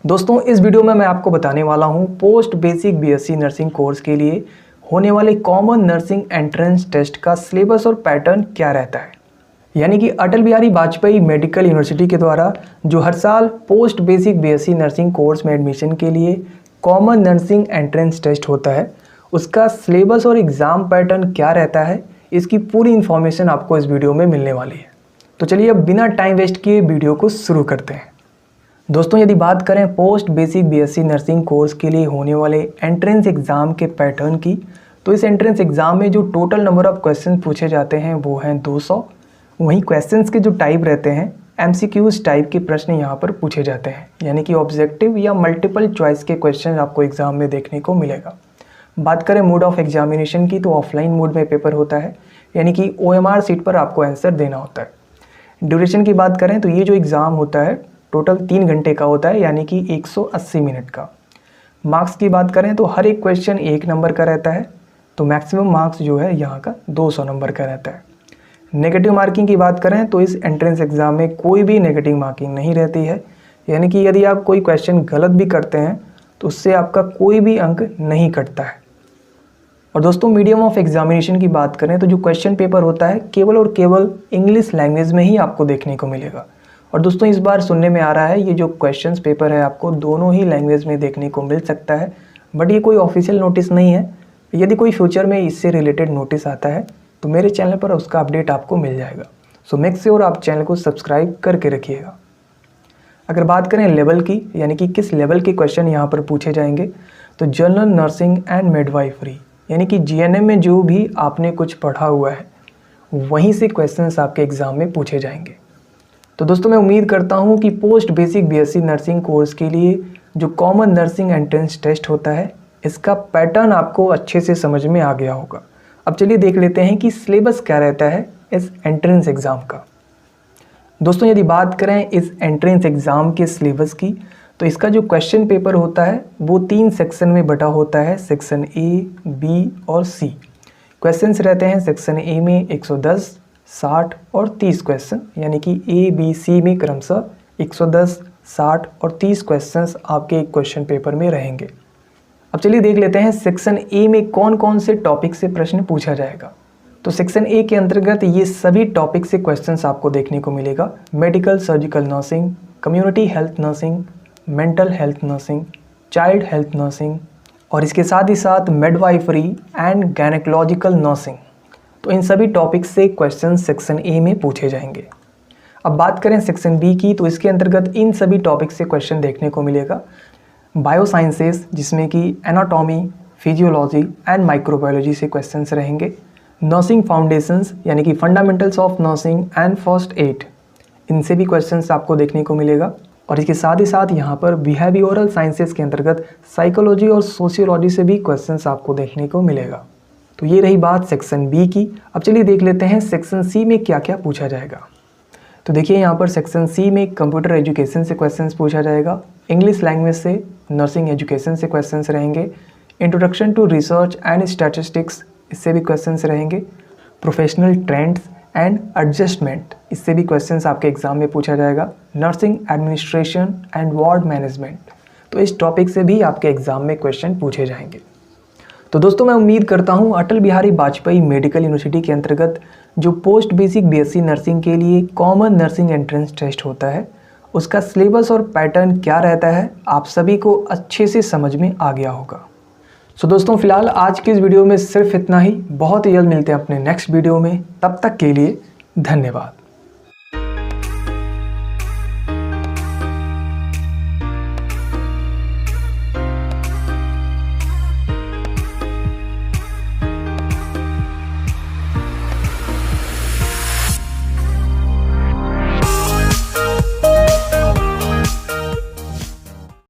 दोस्तों इस वीडियो में मैं आपको बताने वाला हूं post basic BSc nursing course के लिए होने वाले कॉमन नर्सिंग एंट्रेंस टेस्ट का सिलेबस और पैटर्न क्या रहता है। यानी कि अटल बिहारी वाजपेयी मेडिकल यूनिवर्सिटी के द्वारा जो हर साल post basic BSc nursing course में एडमिशन के लिए कॉमन नर्सिंग एंट्रेंस टेस्ट होता है, उसका सिलेबस और एग्ज़ाम पैटर्न क्या रहता है, इसकी पूरी इन्फॉर्मेशन आपको इस वीडियो में मिलने वाली है। तो चलिए अब बिना टाइम वेस्ट किए वीडियो को शुरू करते हैं। दोस्तों यदि बात करें post basic BSc nursing course के लिए होने वाले एंट्रेंस एग्ज़ाम के पैटर्न की, तो इस एंट्रेंस एग्ज़ाम में जो टोटल नंबर ऑफ़ क्वेश्चन पूछे जाते हैं वो हैं 200। वहीं क्वेश्चंस के जो टाइप रहते हैं एमसीक्यूज़ टाइप के प्रश्न यहाँ पर पूछे जाते हैं, यानी कि ऑब्जेक्टिव या मल्टीपल चॉइस के क्वेश्चन आपको एग्ज़ाम में देखने को मिलेगा। बात करें मोड ऑफ एग्जामिनेशन की, तो ऑफलाइन मोड में पेपर होता है, यानी कि OMR सीट पर आपको आंसर देना होता है। ड्यूरेशन की बात करें तो ये जो एग्ज़ाम होता है टोटल 3 घंटे का होता है, यानी कि 180 मिनट का। मार्क्स की बात करें तो हर एक क्वेश्चन 1 नंबर का रहता है, तो मैक्सिमम मार्क्स जो है यहाँ का 200 नंबर का रहता है। नेगेटिव मार्किंग की बात करें तो इस एंट्रेंस एग्ज़ाम में कोई भी नेगेटिव मार्किंग नहीं रहती है, यानी कि यदि आप कोई क्वेश्चन गलत भी करते हैं तो उससे आपका कोई भी अंक नहीं कटता है। और दोस्तों मीडियम ऑफ एग्जामिनेशन की बात करें तो जो क्वेश्चन पेपर होता है केवल और केवल इंग्लिश लैंग्वेज में ही आपको देखने को मिलेगा। और दोस्तों इस बार सुनने में आ रहा है ये जो क्वेश्चंस पेपर है आपको दोनों ही लैंग्वेज में देखने को मिल सकता है, बट ये कोई ऑफिशियल नोटिस नहीं है। यदि कोई फ्यूचर में इससे रिलेटेड नोटिस आता है तो मेरे चैनल पर उसका अपडेट आपको मिल जाएगा। सो मेक श्योर आप चैनल को सब्सक्राइब करके रखिएगा। अगर बात करें लेवल की, यानी कि किस लेवल के क्वेश्चन यहाँ पर पूछे जाएंगे, तो जनरल नर्सिंग एंड मिडवाइफरी यानी कि GNM में जो भी आपने कुछ पढ़ा हुआ है वहीं से क्वेश्चंस आपके एग्ज़ाम में पूछे जाएंगे। तो दोस्तों मैं उम्मीद करता हूँ कि post basic BSc nursing course के लिए जो कॉमन नर्सिंग एंट्रेंस टेस्ट होता है इसका पैटर्न आपको अच्छे से समझ में आ गया होगा। अब चलिए देख लेते हैं कि सिलेबस क्या रहता है इस एंट्रेंस एग्ज़ाम का। दोस्तों यदि बात करें इस एंट्रेंस एग्ज़ाम के सिलेबस की, तो इसका जो क्वेश्चन पेपर होता है वो 3 सेक्शन में बटा होता है, सेक्शन A, B और C। क्वेश्चंस रहते हैं सेक्शन A में 110, 60 और 30 क्वेश्चन, यानी कि A, B, C में क्रमशः 110, 60 और 30 क्वेश्चंस आपके एक क्वेश्चन पेपर में रहेंगे। अब चलिए देख लेते हैं सेक्शन A में कौन कौन से टॉपिक से प्रश्न पूछा जाएगा। तो सेक्शन A के अंतर्गत ये सभी टॉपिक से क्वेश्चंस आपको देखने को मिलेगा। Medical surgical nursing, community health nursing, mental health nursing, child health nursing और इसके साथ ही साथ मिडवाइफरी एंड गायनेकोलॉजिकल नर्सिंग। तो इन सभी टॉपिक से क्वेश्चन सेक्शन A में पूछे जाएंगे। अब बात करें सेक्शन B की, तो इसके अंतर्गत इन सभी टॉपिक से क्वेश्चन देखने को मिलेगा। बायोसाइंसेस जिसमें कि एनाटॉमी, फिजियोलॉजी एंड माइक्रोबायोलॉजी से क्वेश्चंस रहेंगे। नर्सिंग फाउंडेशंस यानी कि fundamentals of nursing and first aid, इनसे भी क्वेश्चंस आपको देखने को मिलेगा। और इसके साथ ही साथ यहाँ पर बिहेवियरल साइंसेस के अंतर्गत साइकोलॉजी और सोशियोलॉजी से भी क्वेश्चंस आपको देखने को मिलेगा। तो ये रही बात सेक्शन B की। अब चलिए देख लेते हैं सेक्शन C में क्या क्या पूछा जाएगा। तो देखिए यहाँ पर सेक्शन C में कंप्यूटर एजुकेशन से क्वेश्चंस पूछा जाएगा, इंग्लिश लैंग्वेज से, नर्सिंग एजुकेशन से क्वेश्चंस रहेंगे, introduction to research and statistics इससे भी क्वेश्चंस रहेंगे, प्रोफेशनल ट्रेंड्स एंड एडजस्टमेंट इससे भी क्वेश्चंस आपके एग्जाम में पूछा जाएगा, nursing administration and ward management, तो इस टॉपिक से भी आपके एग्जाम में क्वेश्चन पूछे जाएंगे। तो दोस्तों मैं उम्मीद करता हूँ अटल बिहारी वाजपेयी मेडिकल यूनिवर्सिटी के अंतर्गत जो पोस्ट बेसिक बीएससी नर्सिंग के लिए कॉमन नर्सिंग एंट्रेंस टेस्ट होता है उसका सिलेबस और पैटर्न क्या रहता है आप सभी को अच्छे से समझ में आ गया होगा। सो दोस्तों फिलहाल आज की इस वीडियो में सिर्फ इतना ही। बहुत ही जल्द मिलते हैं अपने नेक्स्ट वीडियो में, तब तक के लिए धन्यवाद।